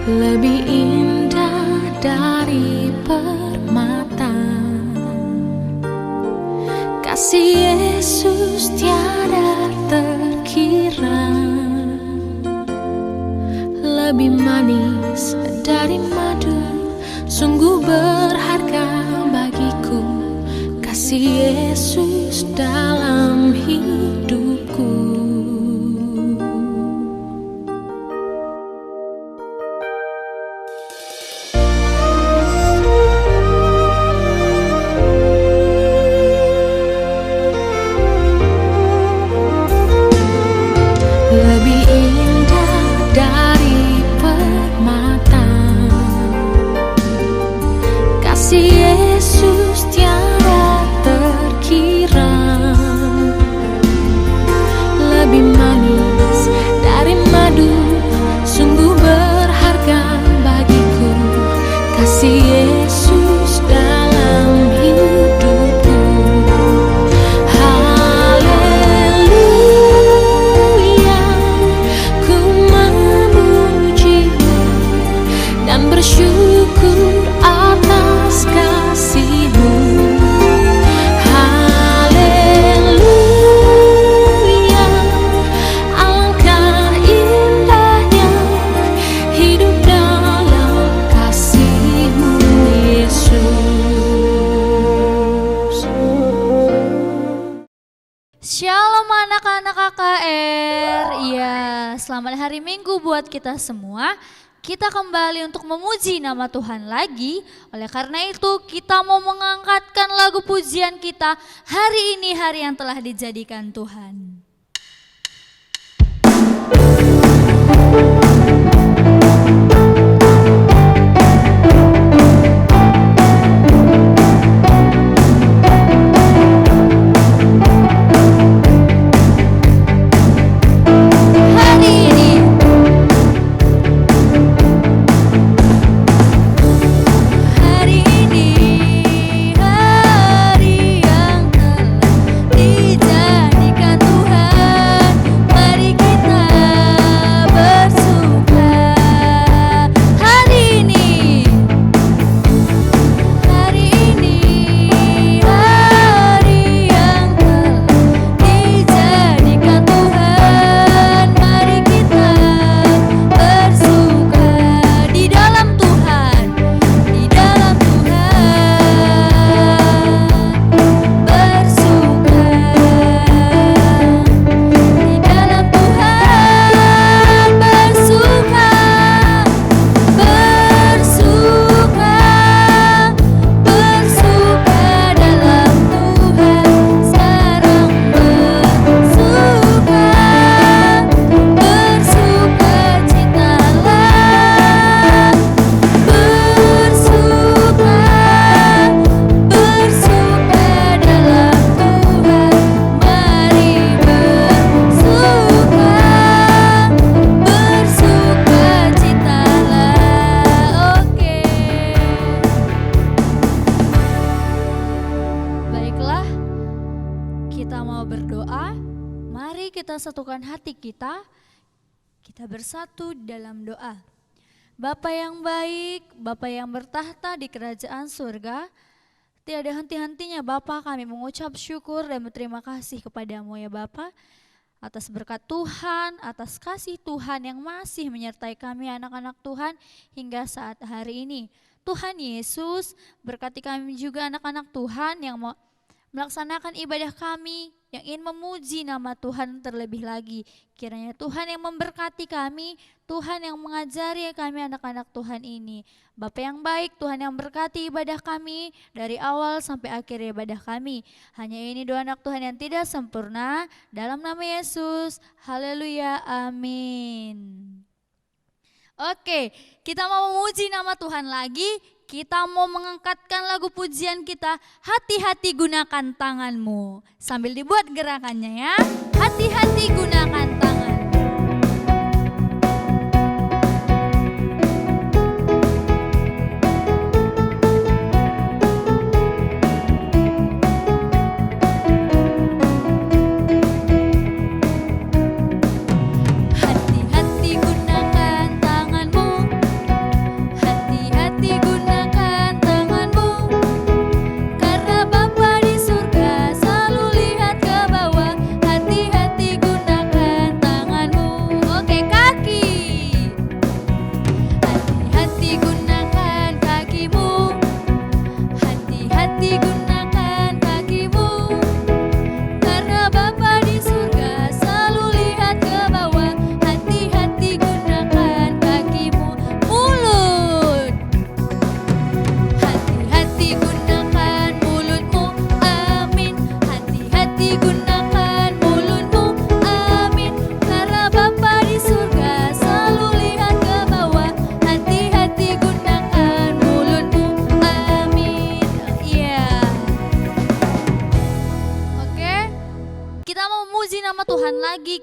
lebih indah dari permata. Kasih Yesus tiada terkira, lebih manis dari madu, sungguh berharga bagiku. Kasih Yesus dalam hidupku. Lebih indah dari permata, kasih Yesus tiada terkira, lebih manis dari madu, sungguh berharga bagiku. Kasih Yesus dalam hidupku. Bersyukur atas kasih-Mu. Haleluya, alangkah indahnya hidup dalam kasih-Mu, Yesus. Shalom anak-anak KKR. Iya, selamat hari Minggu buat kita semua. Kita kembali untuk memuji nama Tuhan lagi. Oleh karena itu kita mau mengangkatkan lagu pujian kita hari ini, hari yang telah dijadikan Tuhan. Satukan hati kita bersatu dalam doa. Bapa yang baik, Bapa yang bertahta di kerajaan surga, tiada henti-hentinya Bapa kami mengucap syukur dan berterima kasih kepadamu ya Bapa, atas berkat Tuhan, atas kasih Tuhan yang masih menyertai kami anak-anak Tuhan hingga saat hari ini. Tuhan Yesus, berkati kami juga anak-anak Tuhan yang mau melaksanakan ibadah kami, yang ingin memuji nama Tuhan terlebih lagi. Kiranya Tuhan yang memberkati kami, Tuhan yang mengajari kami anak-anak Tuhan ini. Bapa yang baik, Tuhan yang berkati ibadah kami dari awal sampai akhir ibadah kami. Hanya ini doa anak Tuhan yang tidak sempurna, dalam nama Yesus. Haleluya, amin. Oke, kita mau memuji nama Tuhan lagi. Kita mau mengangkatkan lagu pujian kita, hati-hati gunakan tanganmu. Sambil dibuat gerakannya ya, hati-hati gunakan tangan.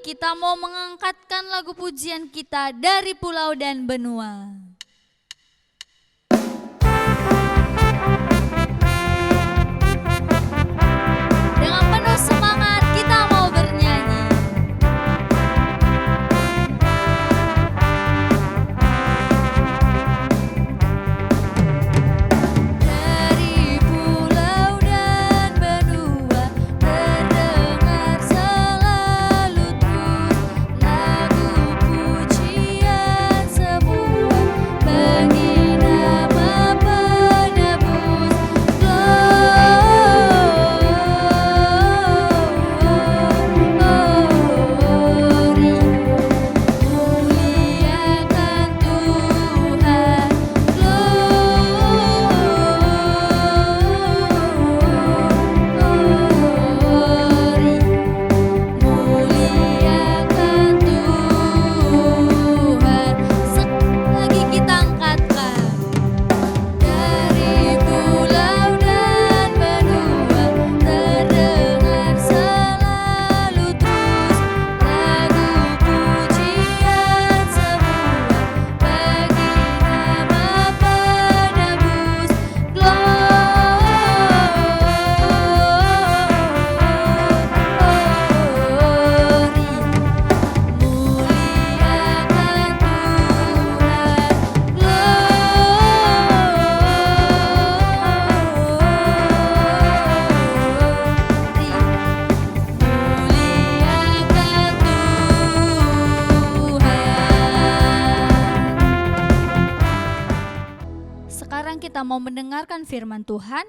kita mau mengangkatkan lagu pujian kita dari pulau dan benua. Dengan penuh semangat kita mau bernyanyi. Dari pulau dan benua terdengar selalu terus lagu pujian semua bagi nama penebus. Glory, muliakan Tuhan. Glory, muliakan Tuhan. Sekali lagi kita angkatkan. Dari pulau dan benua terdengar selalu terus lagu pujian semua bagi nama penebus. Sekarang kita mau mendengarkan firman Tuhan.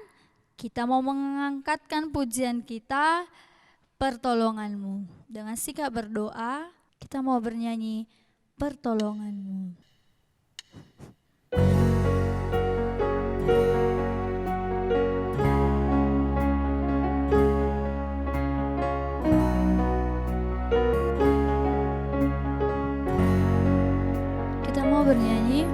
Kita mau mengangkatkan pujian kita, pertolonganmu. Dengan sikap berdoa, kita mau bernyanyi pertolonganmu. Kita mau bernyanyi.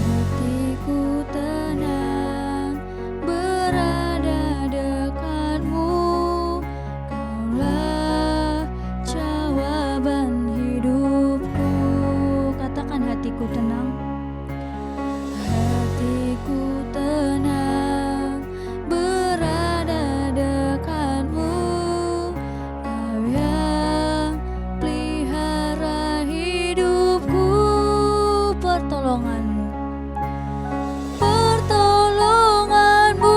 Hatiku tenang berada dekatmu, Kaulah jawaban hidupku. Katakan hatiku tenang. Hatiku tenang berada dekatmu, Kau yang pelihara hidupku. Pertolonganmu, pertolonganmu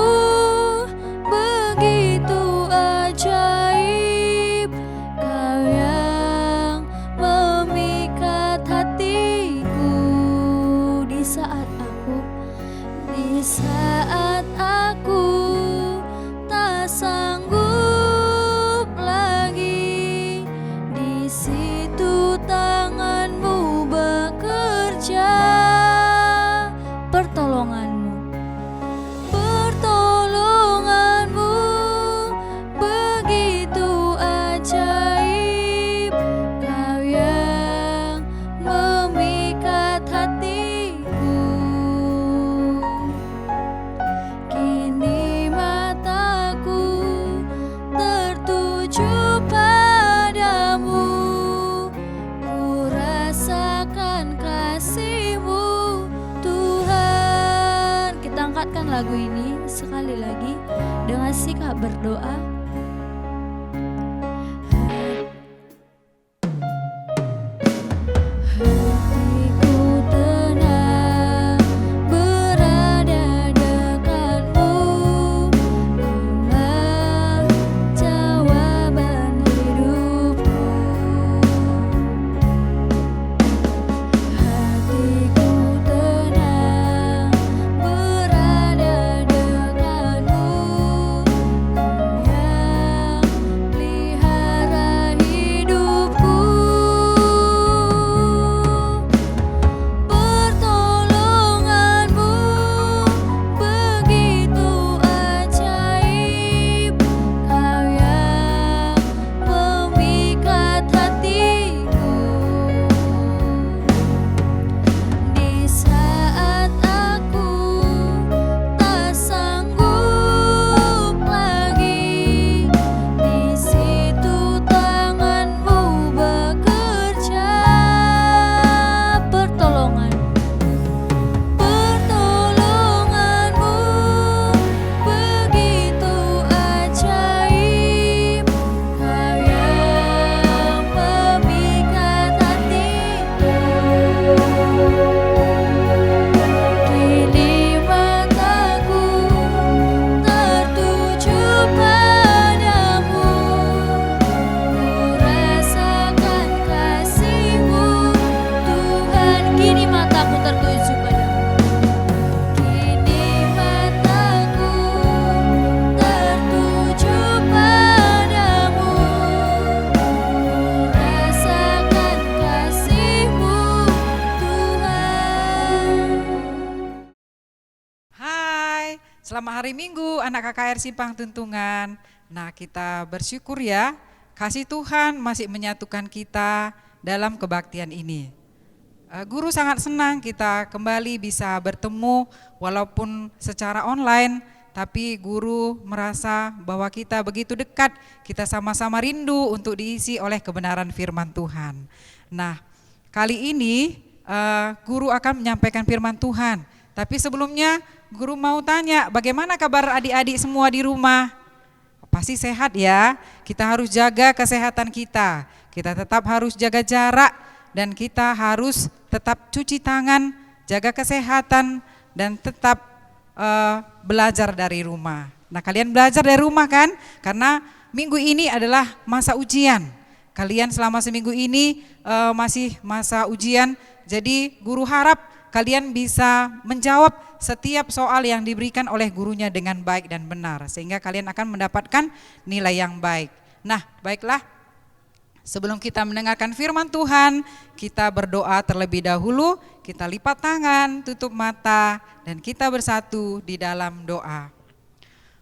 begitu ajaib, Kau yang memikat hatiku di saat aku tak sanggup lagi. Di situ tanganmu bekerja. Pertolonganmu, pertolonganmu begitu ajaib, Kau yang memikat hatiku. Kini mataku tertuju padamu, ku rasakan kasih-Mu Tuhan. Kita angkatkan lagu ini sekali lagi dengan sikap berdoa. Hatiku tenang berada dekatmu, Kaulah jawaban hidupku. Hatiku tenang berada dekatmu, Kau Selamat hari Minggu anak KKR Simpang Tuntungan. Nah, kita bersyukur ya, kasih Tuhan masih menyatukan kita dalam kebaktian ini. Guru sangat senang kita kembali bisa bertemu walaupun secara online, tapi guru merasa bahwa kita begitu dekat, kita sama-sama rindu untuk diisi oleh kebenaran firman Tuhan. Nah, kali ini guru akan menyampaikan firman Tuhan. Tapi sebelumnya guru mau tanya, bagaimana kabar adik-adik semua di rumah? Pasti sehat ya. Kita harus jaga kesehatan kita. Kita tetap harus jaga jarak dan kita harus tetap cuci tangan, jaga kesehatan dan tetap belajar dari rumah. Nah, kalian belajar dari rumah kan? Karena minggu ini adalah masa ujian. Kalian selama seminggu ini masih masa ujian. Jadi guru harap kalian bisa menjawab setiap soal yang diberikan oleh gurunya dengan baik dan benar, sehingga kalian akan mendapatkan nilai yang baik. Nah, baiklah, sebelum kita mendengarkan firman Tuhan, kita berdoa terlebih dahulu, kita lipat tangan, tutup mata, dan kita bersatu di dalam doa.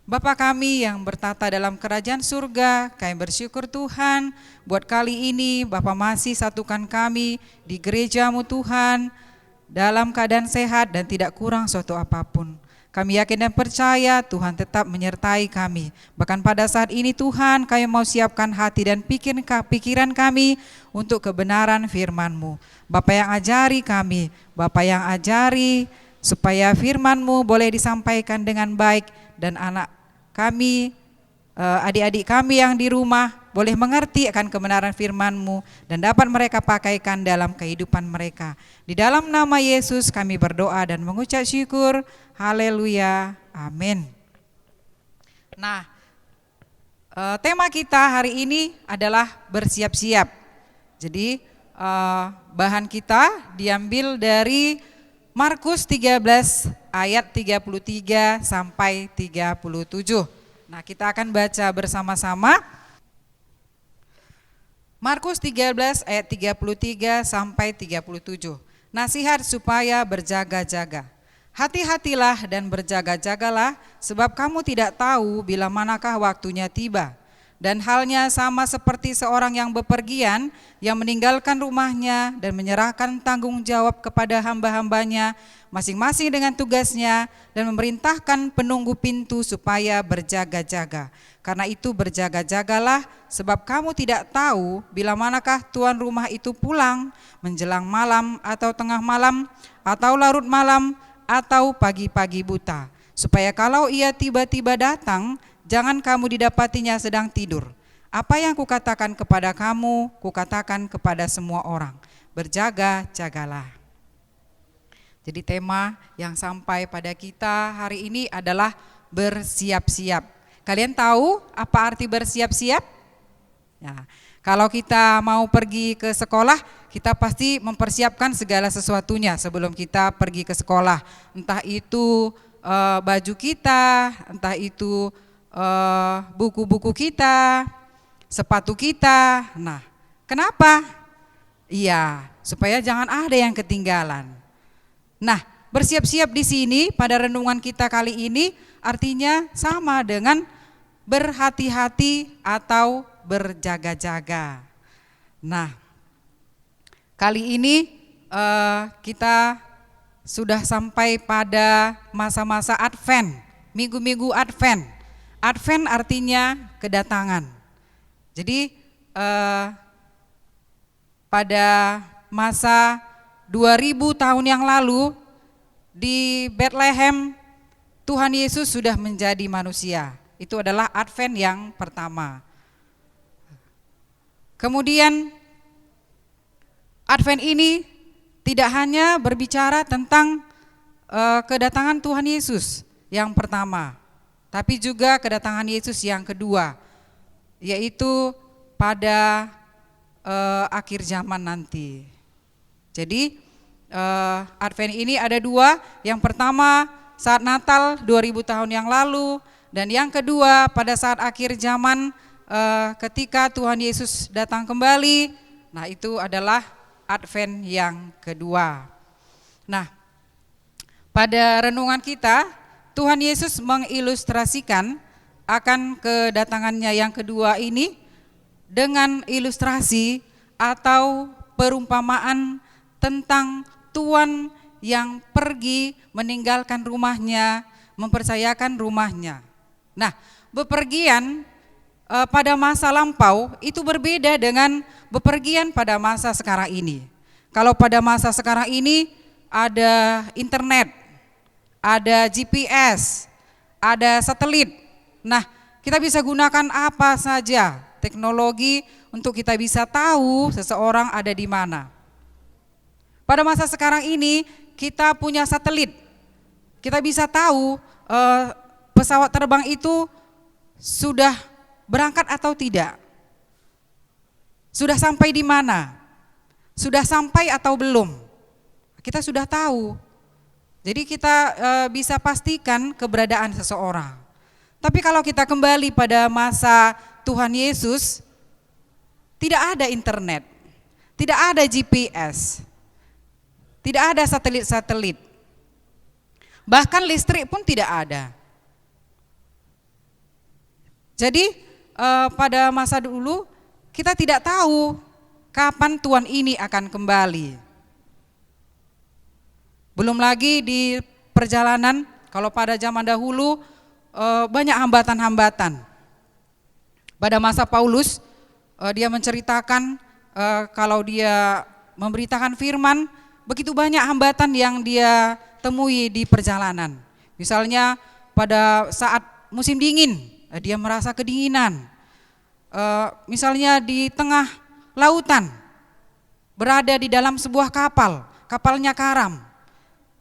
Bapa kami yang bertata dalam kerajaan surga, kami bersyukur Tuhan, buat kali ini Bapa masih satukan kami di gereja-Mu Tuhan, dalam keadaan sehat dan tidak kurang suatu apapun. Kami yakin dan percaya Tuhan tetap menyertai kami. Bahkan pada saat ini Tuhan, kami mau siapkan hati dan pikiran kami untuk kebenaran firman-Mu. Bapa yang ajari kami, Bapa yang ajari supaya firman-Mu boleh disampaikan dengan baik dan anak kami, adik-adik kami yang di rumah boleh mengerti akan kebenaran firman-Mu dan dapat mereka pakaikan dalam kehidupan mereka. Di dalam nama Yesus kami berdoa dan mengucap syukur. Haleluya. Amin. Nah, tema kita hari ini adalah bersiap-siap. Jadi bahan kita diambil dari Markus 13 ayat 33 sampai 37. Nah, kita akan baca bersama-sama. Markus 13 ayat 33 sampai 37. Nasihat supaya berjaga-jaga. Hati-hatilah dan berjaga-jagalah, sebab kamu tidak tahu bila manakah waktunya tiba. Dan halnya sama seperti seorang yang bepergian, yang meninggalkan rumahnya dan menyerahkan tanggung jawab kepada hamba-hambanya, masing-masing dengan tugasnya, dan memerintahkan penunggu pintu supaya berjaga-jaga. Karena itu berjaga-jagalah, sebab kamu tidak tahu bila manakah tuan rumah itu pulang, menjelang malam atau tengah malam, atau larut malam, atau pagi-pagi buta. Supaya kalau ia tiba-tiba datang, jangan kamu didapatinya sedang tidur. Apa yang kukatakan kepada kamu, kukatakan kepada semua orang. Berjaga-jagalah. Jadi tema yang sampai pada kita hari ini adalah bersiap-siap. Kalian tahu apa arti bersiap-siap? Ya, kalau kita mau pergi ke sekolah, kita pasti mempersiapkan segala sesuatunya sebelum kita pergi ke sekolah. Entah itu baju kita, entah itu buku-buku kita, sepatu kita. Nah, kenapa? Iya, supaya jangan ada yang ketinggalan. Nah, bersiap-siap di sini pada renungan kita kali ini artinya sama dengan berhati-hati atau berjaga-jaga. Nah, kali ini kita sudah sampai pada masa-masa Advent, minggu-minggu Advent. Advent artinya kedatangan. Jadi pada masa 2000 tahun yang lalu di Bethlehem Tuhan Yesus sudah menjadi manusia. Itu adalah Advent yang pertama. Kemudian Advent ini tidak hanya berbicara tentang kedatangan Tuhan Yesus yang pertama, tapi juga kedatangan Yesus yang kedua, yaitu pada akhir zaman nanti. Jadi Advent ini ada dua, yang pertama saat Natal 2000 tahun yang lalu, dan yang kedua pada saat akhir zaman ketika Tuhan Yesus datang kembali. Nah, itu adalah Advent yang kedua. Nah, pada renungan kita Tuhan Yesus mengilustrasikan akan kedatangannya yang kedua ini dengan ilustrasi atau perumpamaan tentang tuan yang pergi meninggalkan rumahnya, mempercayakan rumahnya. Nah, bepergian pada masa lampau itu berbeda dengan bepergian pada masa sekarang ini. Kalau pada masa sekarang ini ada internet, ada GPS, ada satelit. Nah, kita bisa gunakan apa saja teknologi untuk kita bisa tahu seseorang ada di mana. Pada masa sekarang ini kita punya satelit. Kita bisa tahu pesawat terbang itu sudah berangkat atau tidak. Sudah sampai di mana? Sudah sampai atau belum? Kita sudah tahu. Jadi kita bisa pastikan keberadaan seseorang. Tapi kalau kita kembali pada masa Tuhan Yesus, tidak ada internet, tidak ada GPS, tidak ada satelit-satelit. Bahkan listrik pun tidak ada. Jadi pada masa dulu kita tidak tahu kapan Tuhan ini akan kembali. Belum lagi di perjalanan, kalau pada zaman dahulu banyak hambatan-hambatan. Pada masa Paulus dia menceritakan kalau dia memberitakan firman, begitu banyak hambatan yang dia temui di perjalanan. Misalnya pada saat musim dingin, dia merasa kedinginan. Misalnya di tengah lautan, berada di dalam sebuah kapal, kapalnya karam.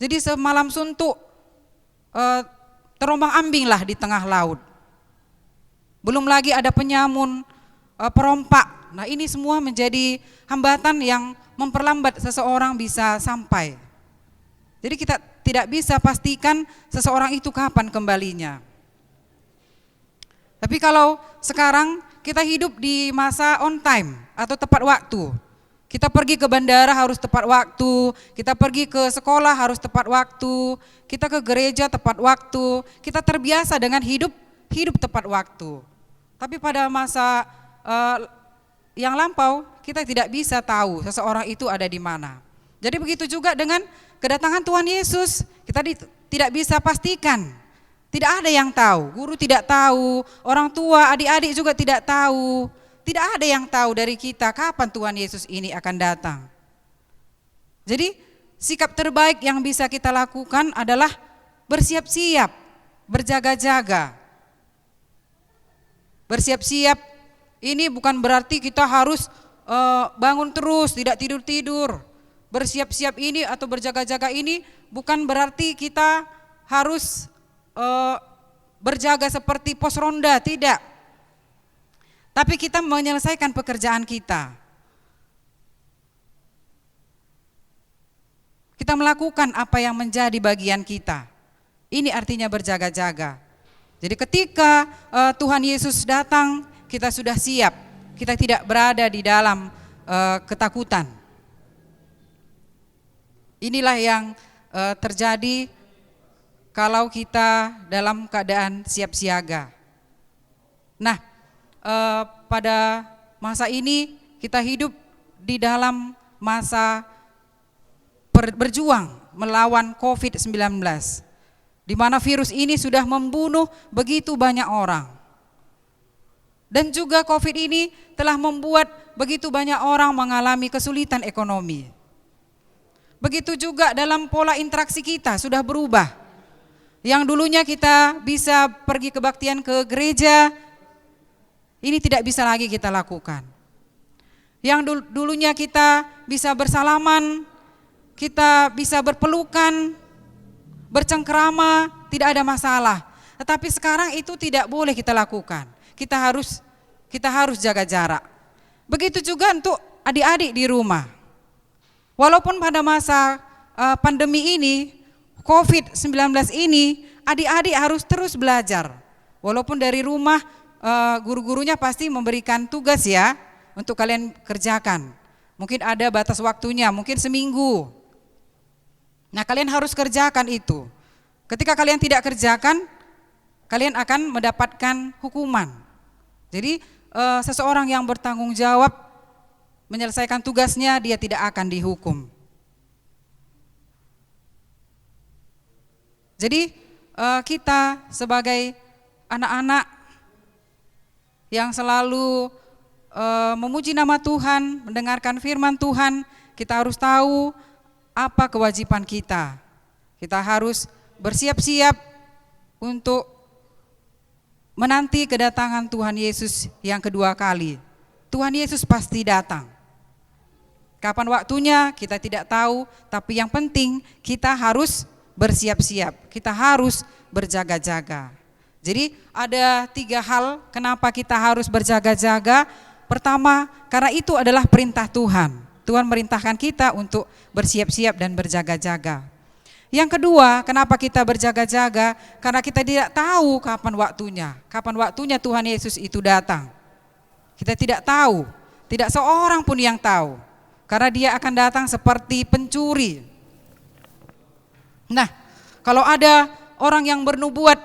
Jadi semalam suntuk, terombang-ambing lah di tengah laut. Belum lagi ada penyamun, perompak. Nah, ini semua menjadi hambatan yang memperlambat seseorang bisa sampai. Jadi kita tidak bisa pastikan seseorang itu kapan kembalinya. Tapi kalau sekarang kita hidup di masa on time atau tepat waktu. Kita pergi ke bandara harus tepat waktu, kita pergi ke sekolah harus tepat waktu, kita ke gereja tepat waktu, kita terbiasa dengan hidup tepat waktu. Tapi pada masa yang lampau kita tidak bisa tahu seseorang itu ada di mana. Jadi begitu juga dengan kedatangan Tuhan Yesus, kita tidak bisa pastikan. Tidak ada yang tahu, guru tidak tahu, orang tua, adik-adik juga tidak tahu. Tidak ada yang tahu dari kita kapan Tuhan Yesus ini akan datang. Jadi sikap terbaik yang bisa kita lakukan adalah bersiap-siap, berjaga-jaga. Bersiap-siap ini bukan berarti kita harus bangun terus, tidak tidur-tidur. Bersiap-siap ini atau berjaga-jaga ini bukan berarti kita harus berjaga seperti pos ronda, tidak. Tapi kita menyelesaikan pekerjaan kita. Kita melakukan apa yang menjadi bagian kita. Ini artinya berjaga-jaga. Jadi ketika Tuhan Yesus datang, kita sudah siap. Kita tidak berada di dalam ketakutan. Inilah yang terjadi kalau kita dalam keadaan siap siaga. Nah, pada masa ini kita hidup di dalam masa berjuang melawan COVID-19, di mana virus ini sudah membunuh begitu banyak orang. Dan juga COVID ini telah membuat begitu banyak orang mengalami kesulitan ekonomi. Begitu juga dalam pola interaksi kita sudah berubah. Yang dulunya kita bisa pergi kebaktian ke gereja, ini tidak bisa lagi kita lakukan. Yang dulunya kita bisa bersalaman, kita bisa berpelukan, bercengkrama, tidak ada masalah. Tetapi sekarang itu tidak boleh kita lakukan. Kita harus jaga jarak. Begitu juga untuk adik-adik di rumah. Walaupun pada masa pandemi ini, COVID-19 ini, adik-adik harus terus belajar. Walaupun dari rumah guru-gurunya pasti memberikan tugas ya untuk kalian kerjakan. Mungkin ada batas waktunya, mungkin seminggu. Nah, kalian harus kerjakan itu. Ketika kalian tidak kerjakan, kalian akan mendapatkan hukuman. Jadi seseorang yang bertanggung jawab menyelesaikan tugasnya, dia tidak akan dihukum. Jadi kita sebagai anak-anak yang selalu memuji nama Tuhan, mendengarkan firman Tuhan, kita harus tahu apa kewajiban kita. Kita harus bersiap-siap untuk menanti kedatangan Tuhan Yesus yang kedua kali. Tuhan Yesus pasti datang. Kapan waktunya kita tidak tahu, tapi yang penting kita harus bersiap-siap, kita harus berjaga-jaga. Jadi ada 3 hal kenapa kita harus berjaga-jaga. Pertama, karena itu adalah perintah Tuhan. Tuhan merintahkan kita untuk bersiap-siap dan berjaga-jaga. Yang kedua, kenapa kita berjaga-jaga? Karena kita tidak tahu kapan waktunya Tuhan Yesus itu datang. Kita tidak tahu, tidak seorang pun yang tahu. Karena dia akan datang seperti pencuri. Nah, kalau ada orang yang bernubuat,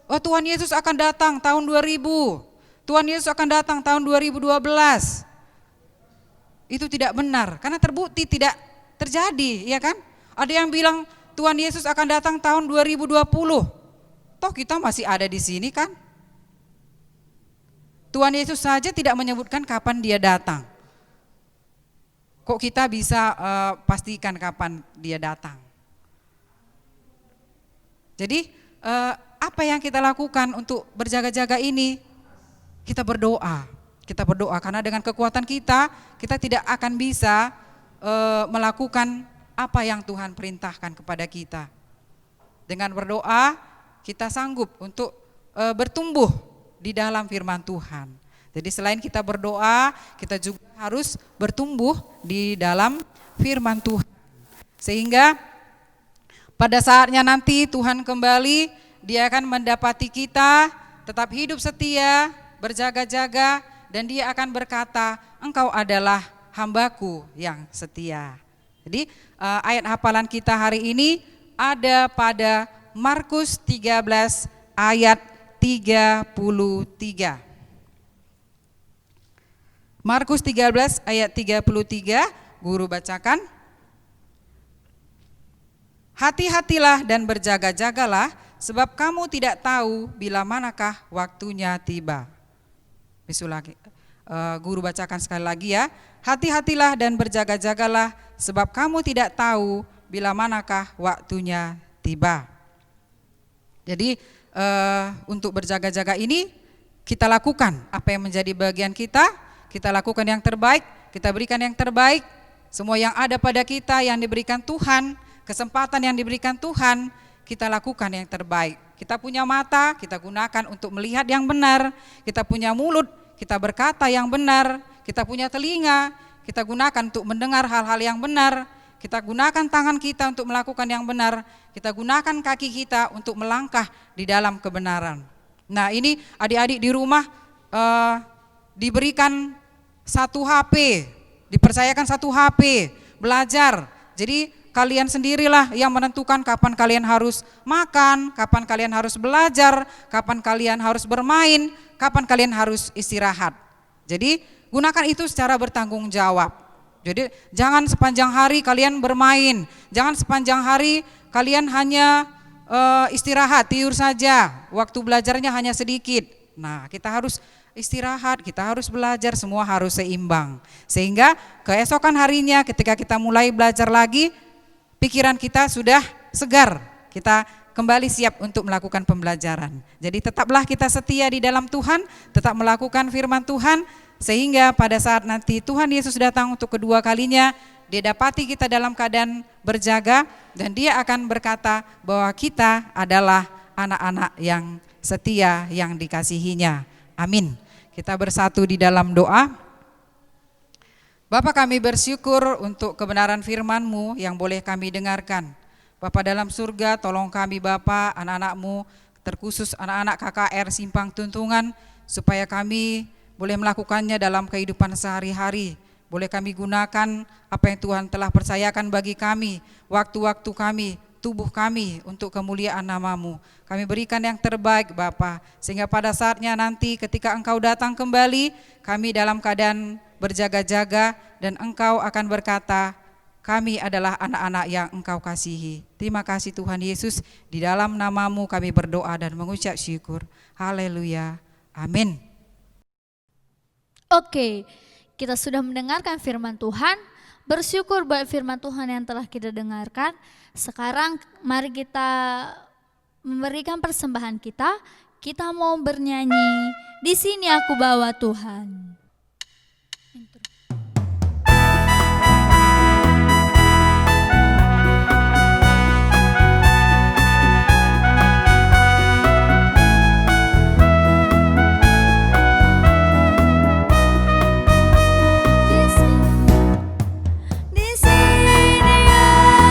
oh Tuhan Yesus akan datang tahun 2000, Tuhan Yesus akan datang tahun 2012. Itu tidak benar, karena terbukti tidak terjadi, ya kan? Ada yang bilang Tuhan Yesus akan datang tahun 2020. Toh kita masih ada di sini kan? Tuhan Yesus saja tidak menyebutkan kapan dia datang. Kok kita bisa pastikan kapan dia datang? Jadi apa yang kita lakukan untuk berjaga-jaga ini? Kita berdoa karena dengan kekuatan kita tidak akan bisa melakukan apa yang Tuhan perintahkan kepada kita. Dengan berdoa kita sanggup untuk bertumbuh di dalam firman Tuhan. Jadi selain kita berdoa, kita juga harus bertumbuh di dalam firman Tuhan. Sehingga pada saatnya nanti Tuhan kembali, dia akan mendapati kita tetap hidup setia, berjaga-jaga, dan dia akan berkata, engkau adalah hambaku yang setia. Jadi ayat hafalan kita hari ini ada pada Markus 13 ayat 33. Markus 13 ayat 33, guru bacakan. Hati-hatilah dan berjaga-jagalah, sebab kamu tidak tahu bila manakah waktunya tiba. Guru bacakan sekali lagi ya. Hati-hatilah dan berjaga-jagalah, sebab kamu tidak tahu bila manakah waktunya tiba. Jadi untuk berjaga-jaga ini kita lakukan apa yang menjadi bagian kita lakukan yang terbaik, kita berikan yang terbaik. Semua yang ada pada kita yang diberikan Tuhan, kesempatan yang diberikan Tuhan, kita lakukan yang terbaik. Kita punya mata, kita gunakan untuk melihat yang benar. Kita punya mulut, kita berkata yang benar. Kita punya telinga, kita gunakan untuk mendengar hal-hal yang benar. Kita gunakan tangan kita untuk melakukan yang benar. Kita gunakan kaki kita untuk melangkah di dalam kebenaran. Nah, ini adik-adik di rumah diberikan 1 HP, dipercayakan 1 HP, belajar. Jadi kalian sendirilah yang menentukan kapan kalian harus makan, kapan kalian harus belajar, kapan kalian harus bermain, kapan kalian harus istirahat. Jadi gunakan itu secara bertanggung jawab. Jadi jangan sepanjang hari kalian bermain, jangan sepanjang hari kalian hanya istirahat, tidur saja, waktu belajarnya hanya sedikit. Nah, kita harus istirahat, kita harus belajar, semua harus seimbang. Sehingga keesokan harinya ketika kita mulai belajar lagi, pikiran kita sudah segar, kita kembali siap untuk melakukan pembelajaran. Jadi tetaplah kita setia di dalam Tuhan, tetap melakukan firman Tuhan, sehingga pada saat nanti Tuhan Yesus datang untuk kedua kalinya, dia dapati kita dalam keadaan berjaga, dan dia akan berkata bahwa kita adalah anak-anak yang setia yang dikasihinya. Amin. Kita bersatu di dalam doa. Bapa, kami bersyukur untuk kebenaran firman-Mu yang boleh kami dengarkan. Bapa dalam surga, tolong kami Bapa, anak-anak-Mu, terkhusus anak-anak KKR Simpang Tuntungan, supaya kami boleh melakukannya dalam kehidupan sehari-hari. Boleh kami gunakan apa yang Tuhan telah percayakan bagi kami, waktu-waktu kami tubuh kami untuk kemuliaan nama-Mu. Kami berikan yang terbaik Bapa, sehingga pada saatnya nanti ketika Engkau datang kembali, kami dalam keadaan berjaga-jaga dan Engkau akan berkata, kami adalah anak-anak yang Engkau kasihi. Terima kasih Tuhan Yesus, di dalam nama-Mu kami berdoa dan mengucap syukur. Haleluya. Amin. Oke, kita sudah mendengarkan firman Tuhan. Bersyukur buat firman Tuhan yang telah kita dengarkan. Sekarang mari kita memberikan persembahan kita. Kita mau bernyanyi, di sini aku bawa Tuhan. Di sini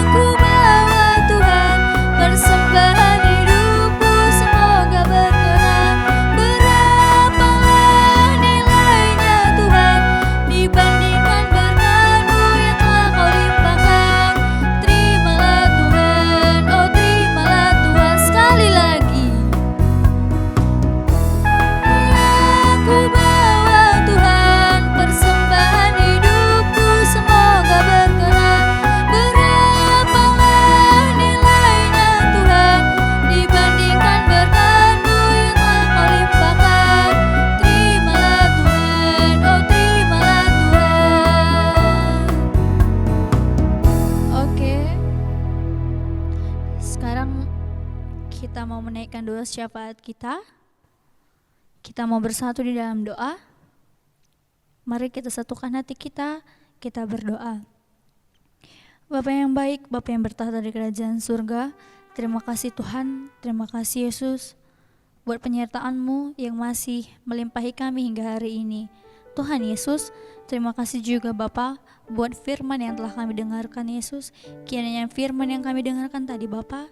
aku bawa Tuhan, persembahan hidupku semoga berkenan. Berapalah nilainya Tuhan dibandingkan berkat-Mu yang telah Kau limpahkan. Terimalah Tuhan, oh terimalah Tuhan sekali lagi. Aku bawa Tuhan, persembahan hidupku semoga berkenan. Berapalah nilainya Tuhan dibandingkan berkat-Mu yang telah Kau limpahkan. Terimalah Tuhan, oh terimalah Tuhan. Oke, sekarang kita mau menaikkan doa syafaat kita. Kita mau bersatu di dalam doa. Mari kita satukan hati kita berdoa. Bapa yang baik, Bapa yang bertahta di kerajaan surga, terima kasih Tuhan, terima kasih Yesus buat penyertaan-Mu yang masih melimpahi kami hingga hari ini. Tuhan Yesus, terima kasih juga Bapa buat firman yang telah kami dengarkan Yesus. Kiranya firman yang kami dengarkan tadi Bapa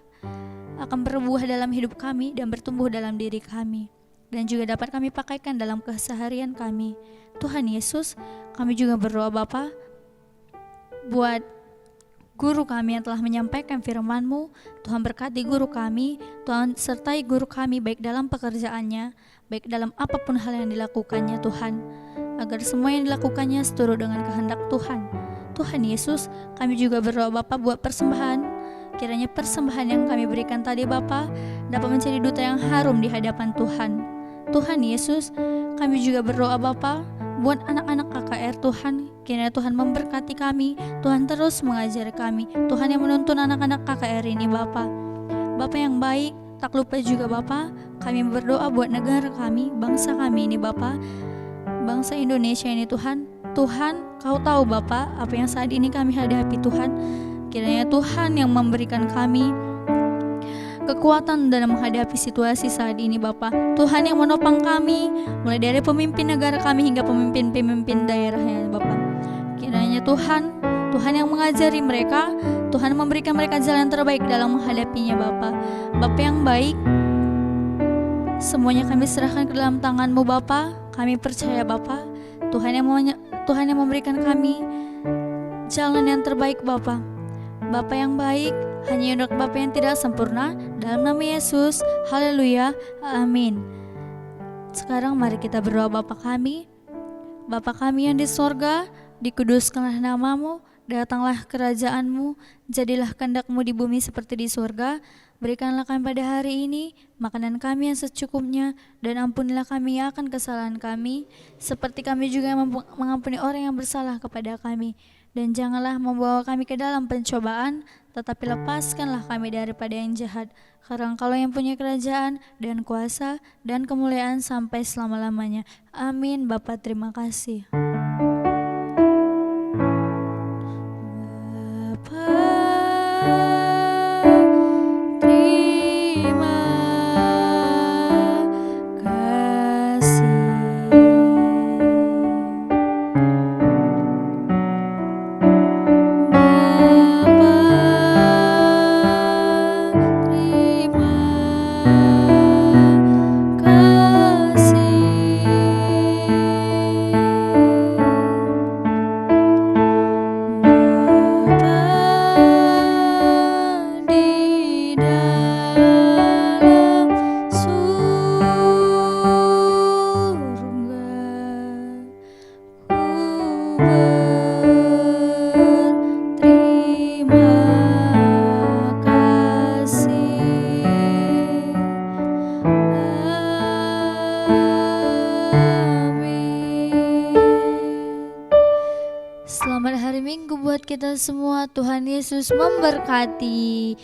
akan berbuah dalam hidup kami dan bertumbuh dalam diri kami, dan juga dapat kami pakaikan dalam keseharian kami. Tuhan Yesus, kami juga berdoa Bapa buat guru kami yang telah menyampaikan firman-Mu. Tuhan berkati guru kami, Tuhan sertai guru kami baik dalam pekerjaannya, baik dalam apapun hal yang dilakukannya Tuhan, agar semua yang dilakukannya seturut dengan kehendak Tuhan. Tuhan Yesus, kami juga berdoa Bapa buat persembahan. Kiranya persembahan yang kami berikan tadi Bapa dapat menjadi duta yang harum di hadapan Tuhan. Tuhan Yesus, kami juga berdoa Bapa buat anak-anak KKR Tuhan. Kiranya Tuhan memberkati kami, Tuhan terus mengajar kami, Tuhan yang menuntun anak-anak KKR ini Bapa. Bapa yang baik, tak lupa juga Bapa, kami berdoa buat negara kami, bangsa kami ini Bapa, bangsa Indonesia ini Tuhan. Tuhan, Kau tahu Bapa apa yang saat ini kami hadapi Tuhan. Kiranya Tuhan yang memberikan kami kekuatan dalam menghadapi situasi saat ini Bapa. Tuhan yang menopang kami, mulai dari pemimpin negara kami hingga pemimpin-pemimpin daerahnya Bapa. Kiranya Tuhan yang mengajari mereka, Tuhan memberikan mereka jalan terbaik dalam menghadapinya Bapa. Bapa yang baik, semuanya kami serahkan ke dalam tangan-Mu Bapa. Kami percaya Bapa, Tuhan yang memberikan kami jalan yang terbaik Bapa. Bapa yang baik, hanya untuk Bapa yang tidak sempurna, dalam nama Yesus, haleluya, amin. Sekarang mari kita berdoa Bapa kami yang di sorga, dikuduskanlah nama-Mu, datanglah kerajaan-Mu, jadilah kehendak-Mu di bumi seperti di sorga. Berikanlah kami pada hari ini makanan kami yang secukupnya, dan ampunilah kami akan kesalahan kami, seperti kami juga mengampuni orang yang bersalah kepada kami. Dan janganlah membawa kami ke dalam pencobaan, tetapi lepaskanlah kami daripada yang jahat. Karena Engkau yang punya kerajaan dan kuasa dan kemuliaan sampai selama-lamanya. Amin. Bapa, terima kasih. buat kita semua. Tuhan Yesus memberkati.